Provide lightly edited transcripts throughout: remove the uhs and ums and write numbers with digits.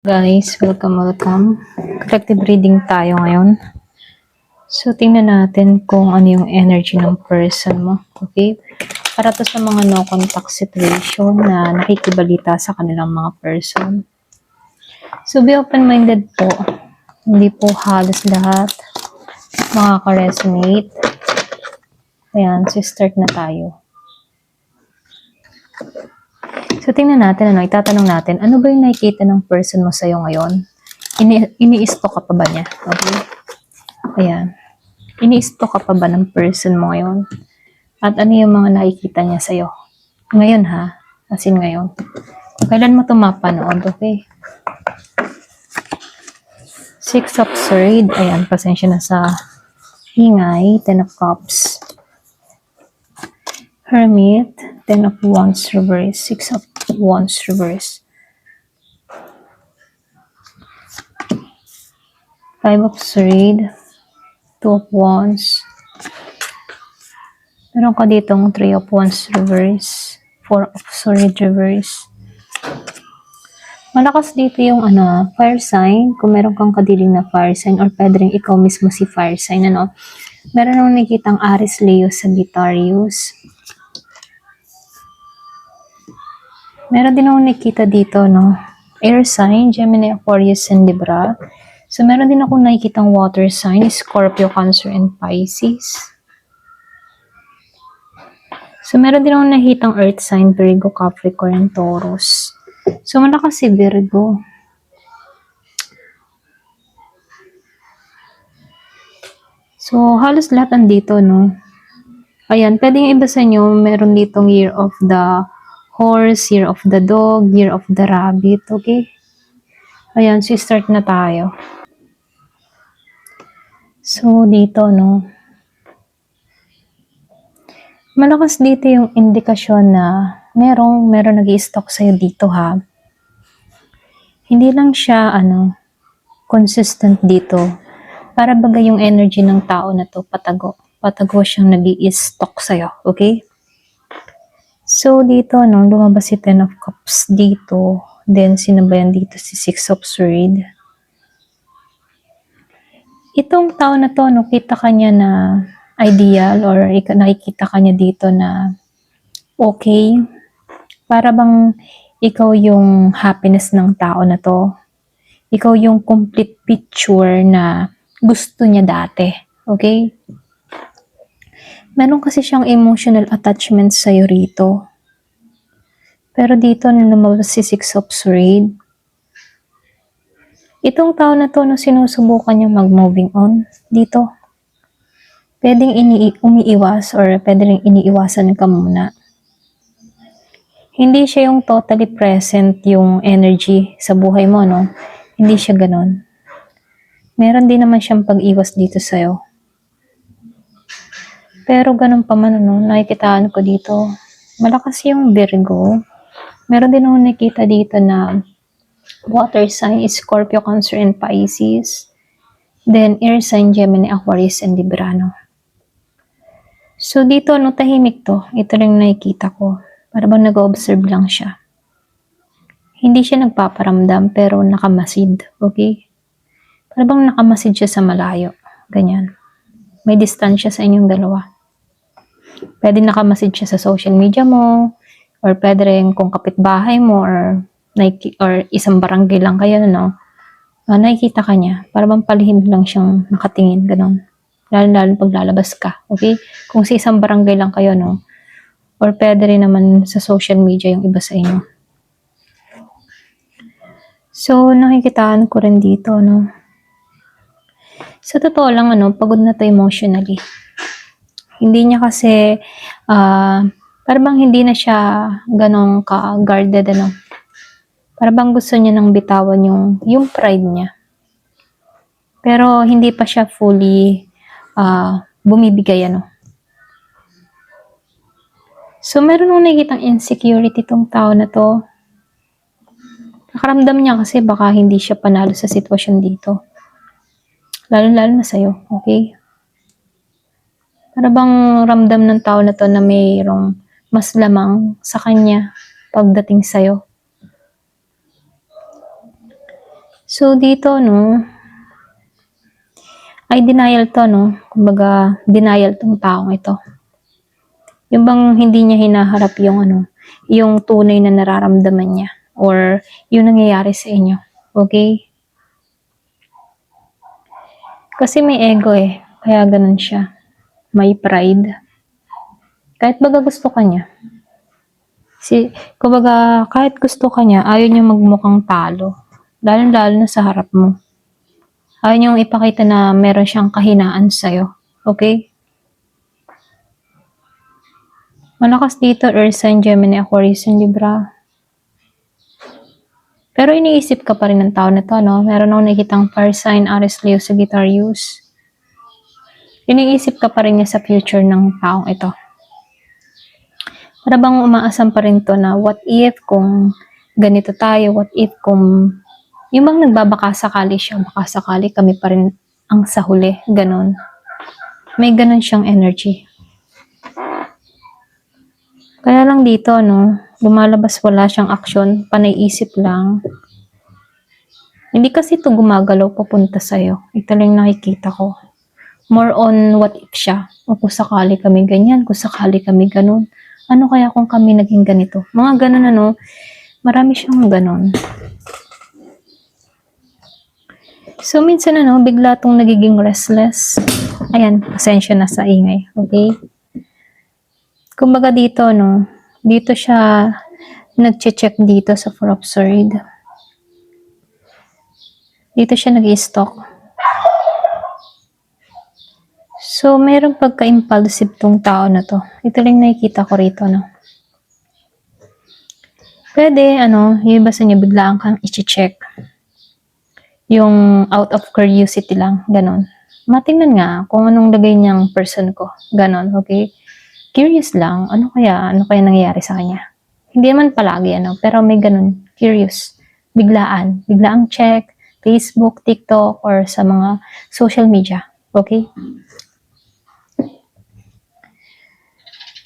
Guys, welcome. Collective reading tayo ngayon. So, tingnan natin kung ano yung energy ng person mo. Okay? Para to sa mga no contact situation na nakikibalita sa kanilang mga person. So, be open-minded po. Hindi po halos lahat makaka-resonate. Ayan, so start na tayo. So, tingnan natin, itatanong natin, ano ba yung nakikita ng person mo sa'yo ngayon? Ini-stalk ka pa ba niya? Okay? Ayan. Ini-stalk ka pa ba ng person mo ngayon? At ano yung mga nakikita niya sa'yo? Ngayon ha? As in ngayon. Kailan mo ito mapanood? Okay? Six of Swords. Ayan, pasensya na sa hingay. Ten of Cups. Hermit. Ten of Wands reverse. Six of Wands reverse. Five of Swords. Two of Wands. Meron ka ditong Three of Wands reverse. Four of Swords reverse. Malakas dito yung fire sign. Kung meron kang kadiling na fire sign or pwede rin ikaw mismo si fire sign. Meron akong nakikitang Aries, Leo, Sagittarius. Meron din akong nakikita dito, air sign, Gemini, Aquarius, and Libra. So, meron din akong nakikitang water sign, Scorpio, Cancer, and Pisces. So, meron din akong nakikitang earth sign, Virgo, Capricorn, and Taurus. So, malakas si Virgo. So, halos lahat andito, Ayan, pwedeng iba sa inyo, meron ditong year of the horse, year of the dog, year of the rabbit, okay? Ayan, so start na tayo. So, dito, malakas dito yung indikasyon na meron nag-i-stalk sa'yo dito, ha? Hindi lang siya, consistent dito. Para bagay yung energy ng tao na to, patago. Patago siyang nag-i-stalk sa'yo, okay? So, dito, lumabas si Ten of Cups dito. Then, sinabayan dito si Six of Swords. Itong tao na to, kita ka niya na ideal or nakikita ka niya dito na okay. Para bang ikaw yung happiness ng tao na to. Ikaw yung complete picture na gusto niya dati. Okay? Meron kasi siyang emotional attachment sa'yo rito. Pero dito, lumabas si Six of Swords. Itong tao na to, sinusubukan niya mag-moving on dito. Pwedeng umiiwas or pwedeng iniiwasan ka muna. Hindi siya yung totally present yung energy sa buhay mo, Hindi siya ganon. Meron din naman siyang pag-iwas dito sa'yo. Pero ganun pa man, nakikitaan ko dito. Malakas yung Virgo. Meron din akong nakita dito na water sign is Scorpio, Cancer, and Pisces. Then, air sign, Gemini, Aquarius, and Libra, So, dito, tahimik to. Ito rin nakikita ko. Para bang nag-observe lang siya. Hindi siya nagpaparamdam, pero nakamasid. Okay? Para bang nakamasid siya sa malayo. Ganyan. May distansya sa inyong dalawa. Pwede nakamasid siya sa social media mo, or pwede rin kung kapitbahay mo, or isang barangay lang kayo, nakikita ka niya. Para bang palihim lang siyang nakatingin, ganon. Lalo pag lalabas ka, okay? Kung sa isang barangay lang kayo, or pwede rin naman sa social media yung iba sa inyo. So, nakikitaan ko rin dito, Sa totoo lang, pagod na to emotionally. Hindi niya kasi, parang hindi na siya ganong ka-guarded, Parang gusto niya nang bitawan yung pride niya. Pero, hindi pa siya fully, bumibigay, So, meron nung nakikitang insecurity tong tao na to. Nakaramdam niya kasi baka hindi siya panalo sa sitwasyon dito. Lalo-lalo na sa'yo, okay? Para bang ramdam ng tao na to na mayroong mas lamang sa kanya pagdating sa'yo. So, dito, no, ay denial to, no? Kumbaga, denial tong taong ito. Yung bang hindi niya hinaharap yung yung tunay na nararamdaman niya or yung nangyayari sa inyo. Okay? Kasi may ego eh. Kaya ganun siya. May pride. Kahit baga gusto ka niya. Kumbaga, kahit gusto ka niya, ayaw niya magmukhang talo. Lalo-lalo na sa harap mo. Ayaw niyang ipakita na meron siyang kahinaan sa'yo. Okay? Malakas dito, Earth sign, Gemini, Aquarius, and Libra. Pero iniisip ka pa rin ng tao na to, no? Meron akong nakikitang fire sign, Aries, Leo, Sagittarius. Iniisip ka pa rin niya sa future ng taong ito. Para bang umaasam pa rin to na what if kung ganito tayo, what if kung yung bang nagbabaka sakali siya, baka sakali kami pa rin ang sa huli, ganon. May ganon siyang energy. Kaya lang dito, no, lumalabas wala siyang aksyon, panay isip lang. Hindi kasi ito gumagalaw papunta sa'yo. Ito lang nakikita ko. More on what if siya. O kung sakali kami ganyan, kung sakali kami ganon. Ano kaya kung kami naging ganito? Mga ganon marami siyang ganon. So, minsan bigla tong nagiging restless. Ayan, pasensya na sa ingay. Okay? Kumbaga dito, dito siya nag-check dito sa Four of Swords. Dito siya nag-i-stalk. So, mayroong pagka-impulsive tong tao na to. Ito lang nakikita ko rito, Pwede, yung iba sa inyo, biglaan kang i-check. Yung out of curiosity lang, ganon. Matingnan nga kung anong lagay niyang person ko. Ganon, okay? Curious lang, ano kaya nangyayari sa kanya? Hindi naman palagi, pero may ganon, curious. Biglaan check, Facebook, TikTok, or sa mga social media. Okay?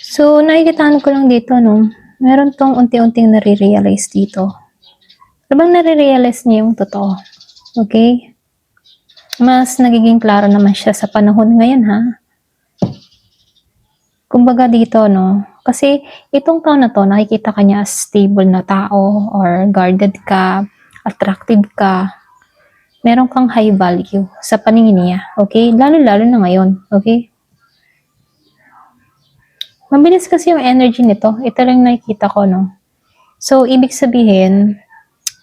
So, nakikitaan ko lang dito, meron tong unti-unting nare-realize dito. Sabang nare-realize niya yung totoo. Okay? Mas nagiging klaro naman siya sa panahon ngayon, ha? Kumbaga dito, kasi itong taon na to, nakikita ka niya as stable na tao or guarded ka, attractive ka, meron kang high value sa paningin niya, okay? Lalo-lalo na ngayon, okay? Mabilis kasi yung energy nito, ito lang nakikita ko, So, ibig sabihin,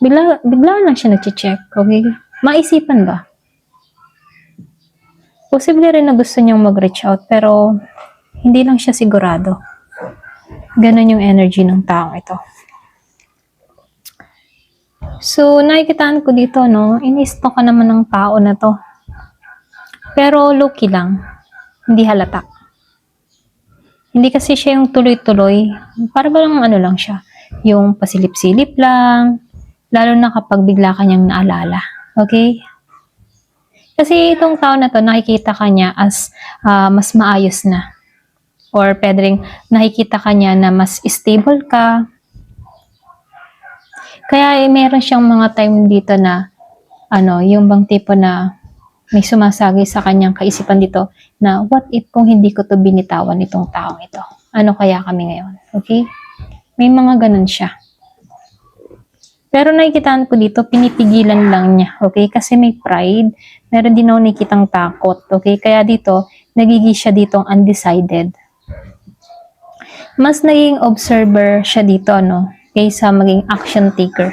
bigla lang siya nag-check, okay? Maisipan ba? Posible rin na gusto niyang mag-reach out, pero hindi lang siya sigurado. Ganon yung energy ng taong ito. So, nakikitaan ko dito, in-stalk ka naman ng tao na to. Pero, low-key lang. Hindi halata. Hindi kasi siya yung tuloy-tuloy. Para ba lang siya? Yung pasilip-silip lang. Lalo na kapag bigla kanyang naalala. Okay? Kasi itong tao na to, nakikita ka niya as mas maayos na. Or pwede rin nakikita ka niya na mas stable ka. Kaya meron siyang mga time dito na yung bang tipo na may sumasagi sa kanyang kaisipan dito na what if kung hindi ko to binitawan itong taong ito? Ano kaya kami ngayon? Okay? May mga ganun siya. Pero nakikitaan ko dito, pinipigilan lang niya. Okay? Kasi may pride. Meron din ako nakikitang takot. Okay? Kaya dito, nagiging siya ditong undecided. Mas naging observer siya dito, kaysa maging action taker.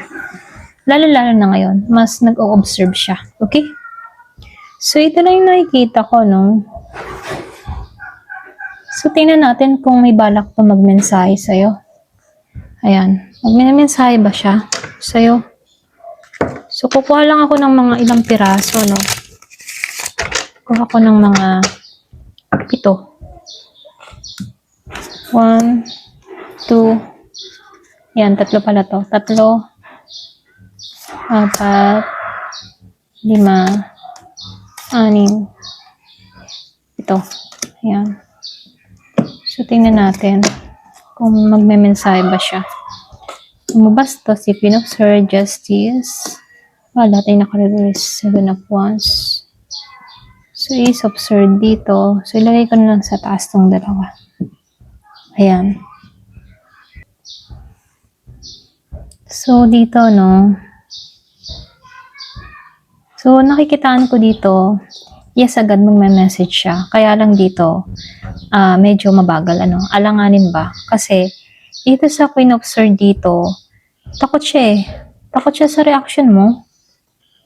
Lalo-lalo na ngayon, mas nag-o-observe siya. Okay? So, ito lang yung nakikita ko, So, tingnan natin kung may balak pa magmensahe sa'yo. Ayan. Magmensahe ba siya sa'yo? So, kukuha lang ako ng mga ilang piraso, Kuha ko ng mga 7. 1, 2, yan, 3 pala to. 3, 4, 5, 6, 7. Ayan. So, tingnan natin kung magme-mensahe ba siya. Lumabas to si Queen of Swords, Justice, Lahat ay naka-reverse. 7 of Wands. So, Ace of Swords dito. So, ilagay ko na lang sa taas tong dalawa. Ayan. So, dito, no. So, nakikitaan ko dito, yes, agad magme-message siya. Kaya lang dito, medyo mabagal, alanganin ba? Kasi, dito sa Queen of Swords dito, takot siya eh. Takot siya sa reaction mo.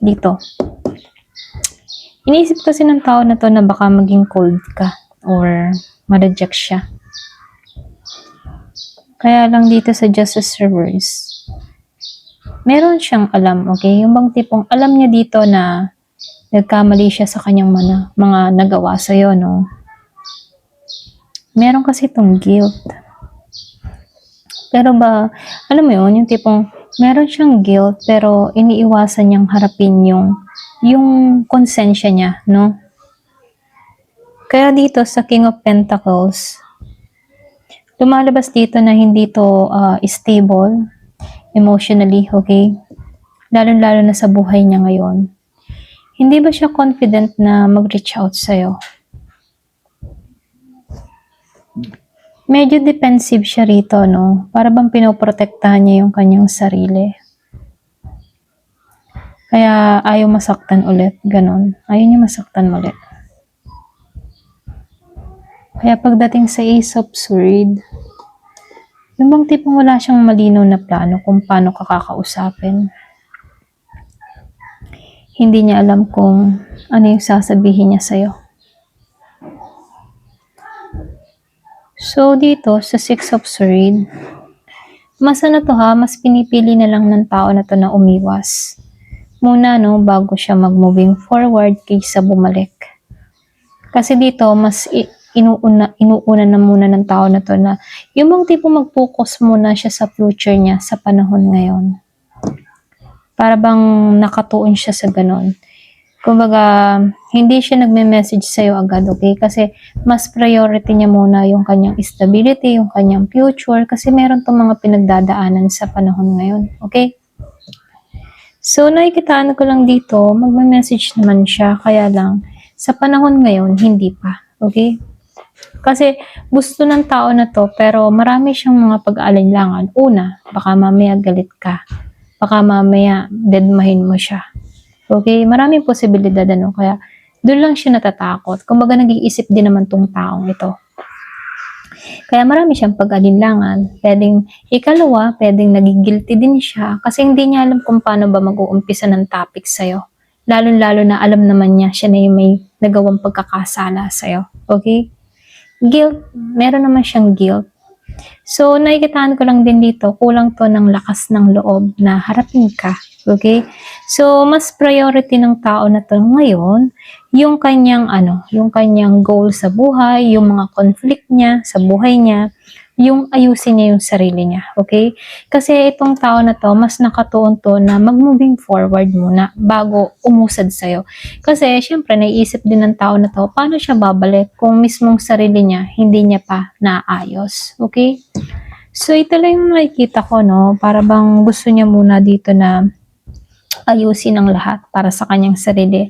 Dito. Iniisip kasi ng tao na to na baka maging cold ka or ma-reject siya. Kaya lang dito sa Justice Reverse, meron siyang alam, okay? Yung bang tipong alam niya dito na nagkamali siya sa kanyang mga nagawa sa'yo, no? Meron kasi itong guilt. Pero ba, alam mo yun, yung tipong meron siyang guilt pero iniiwasan niyang harapin yung konsensya niya, no? Kaya dito sa King of Pentacles, lumalabas dito na hindi to stable emotionally, okay? Lalo-lalo na sa buhay niya ngayon. Hindi ba siya confident na mag-reach out sa'yo? Medyo defensive siya rito, no? Para bang pinoprotektahan niya yung kanyang sarili. Kaya ayaw masaktan ulit, ganon. Ayaw niya masaktan ulit. Kaya pagdating sa Ace of Swords, yung bang tipong wala siyang malinaw na plano kung paano ka kakausapin. Hindi niya alam kung ano yung sasabihin niya sa'yo. So, dito sa Six of Swords, mas mas pinipili na lang ng tao na to na umiwas. Muna, no, bago siya mag-moving forward kaysa bumalik. Kasi dito, mas inuuna na muna ng tao na to na yung bang tipo mag-focus muna siya sa future niya sa panahon ngayon. Para bang nakatuon siya sa ganon. Kumbaga, hindi siya nagme-message sa'yo agad, okay? Kasi mas priority niya muna yung kanyang stability, yung kanyang future, kasi meron tong mga pinagdadaanan sa panahon ngayon, okay? So, nakikitaan ko lang dito, magme-message naman siya, kaya lang, sa panahon ngayon, hindi pa, okay? Kasi gusto ng tao na to, pero marami siyang mga pag-aalinlangan. Una, baka mamaya galit ka. Baka mamaya deadmahin mo siya. Okay? Maraming posibilidad, kaya doon lang siya natatakot. Kumbaga nag-iisip din naman tong taong ito. Kaya marami siyang pag-alinlangan. Pwedeng ikalawa, pwedeng nagigilty din siya kasi hindi niya alam kung paano ba mag-uumpisa ng topic sa'yo. Lalo-lalo na alam naman niya siya na yung may nagawang pagkakasala sa'yo. Okay? Guilt. Meron naman siyang guilt. So, nakikitaan ko lang din dito, kulang to ng lakas ng loob na harapin ka. Okay? So, mas priority ng tao na to ngayon, yung kanyang goal sa buhay, yung mga conflict niya sa buhay niya, yung ayusin niya yung sarili niya. Okay? Kasi itong tao na to, mas nakatuon to na mag-moving forward muna bago umusad sa'yo. Kasi, syempre, naiisip din ng tao na to, paano siya babalik kung mismong sarili niya, hindi niya pa naayos. Okay? So, ito lang yung nakikita ko, no? Para bang gusto niya muna dito na ayusin ang lahat para sa kanyang sarili.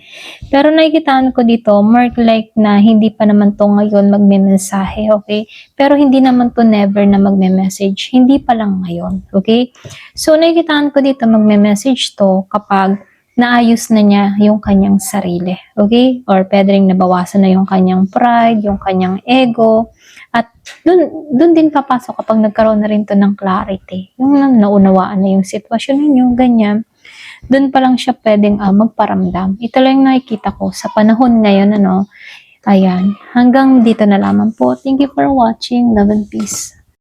Pero nakikitaan ko dito, mark like na hindi pa naman to ngayon magme-mensahe, okay? Pero hindi naman to never na magme-message. Hindi pa lang ngayon, okay? So, nakikitaan ko dito magme-message to kapag naayos na niya yung kanyang sarili, okay? Or pwede rin nabawasan na yung kanyang pride, yung kanyang ego, at dun din papasok kapag nagkaroon na rin to ng clarity. Yung naunawaan na yung sitwasyon ninyo, ganyan. Doon pa lang siya pwedeng magparamdam. Ito lang yung nakikita ko sa panahon ngayon, Ayan. Hanggang dito na lamang po. Thank you for watching. Love and peace.